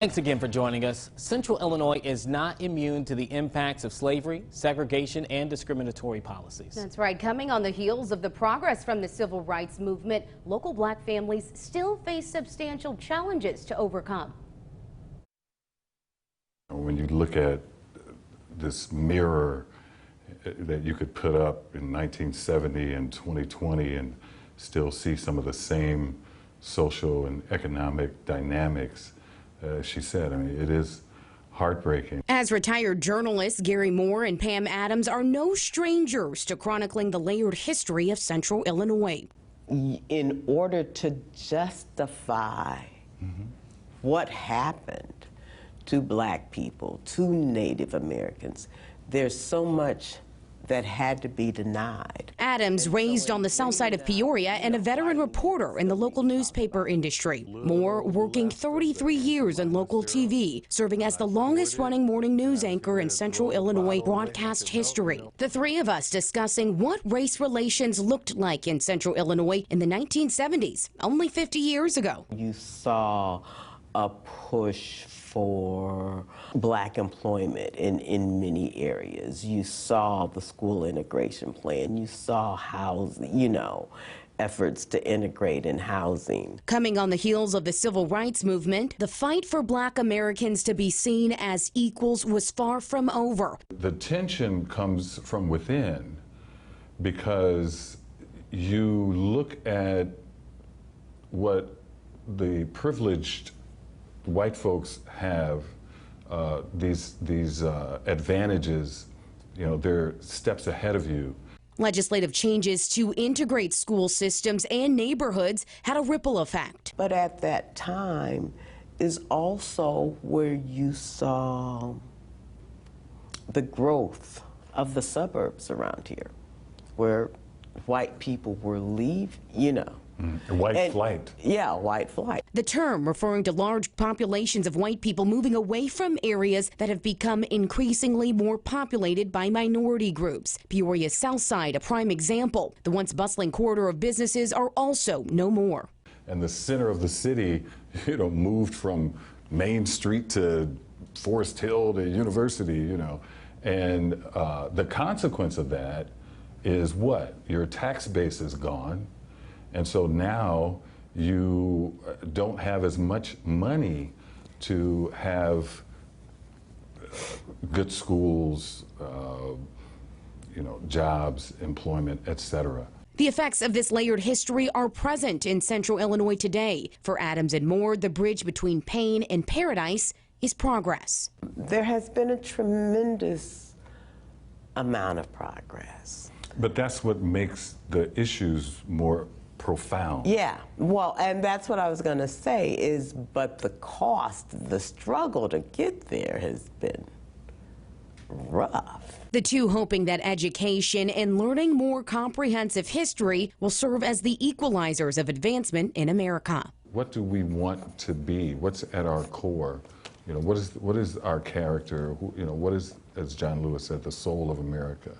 Thanks again for joining us. Central Illinois is not immune to the impacts of slavery, segregation, and discriminatory policies. That's right. Coming on the heels of the progress from the civil rights movement, local black families still face substantial challenges to overcome. When you look at this mirror that you could put up in 1970 and 2020 and still see some of the same social and economic dynamics, she said, I mean, it is heartbreaking. As retired journalists Garry and Pam Adams are no strangers to chronicling the layered history of Central Illinois. In order to justify what happened to black people, to Native Americans, there's so much that had to be denied. Adams raised on the south side of Peoria and a veteran reporter in the local newspaper industry. Moore working 33 years in local TV, serving as the longest-running morning news anchor in Central Illinois broadcast history. The three of us discussing what race relations looked like in Central Illinois in the 1970s, only 50 years ago. You saw a push for black employment in many areas. You saw the school integration plan. You saw housing, efforts to integrate in housing. Coming on the heels of the civil rights movement, the fight for black Americans to be seen as equals was far from over. The tension comes from within because you look at what the privileged white folks have, these advantages, they're steps ahead of you. Legislative changes to integrate school systems and neighborhoods had a ripple effect. But at that time is also where you saw the growth of the suburbs around here, where white people were leaving, White flight. Yeah, white flight. The term referring to large populations of white people moving away from areas that have become increasingly more populated by minority groups. Peoria's South Side, a prime example. The once bustling corridor of businesses are also no more. And the center of the city, moved from Main Street to Forest Hill to University, And the consequence of that is what? Your tax base is gone. And so now you don't have as much money to have good schools, jobs, employment, etc. The effects of this layered history are present in Central Illinois today. For Adams and Moore, the bridge between pain and paradise is progress. There has been a tremendous amount of progress. But that's what makes the issues more profound. Yeah, well, and that's what I was going to say is, but the cost, the struggle to get there has been rough. The two hoping that education and learning more comprehensive history will serve as the equalizers of advancement in America. What do we want to be? What's at our core? What is our character? What is, as John Lewis said, the soul of America?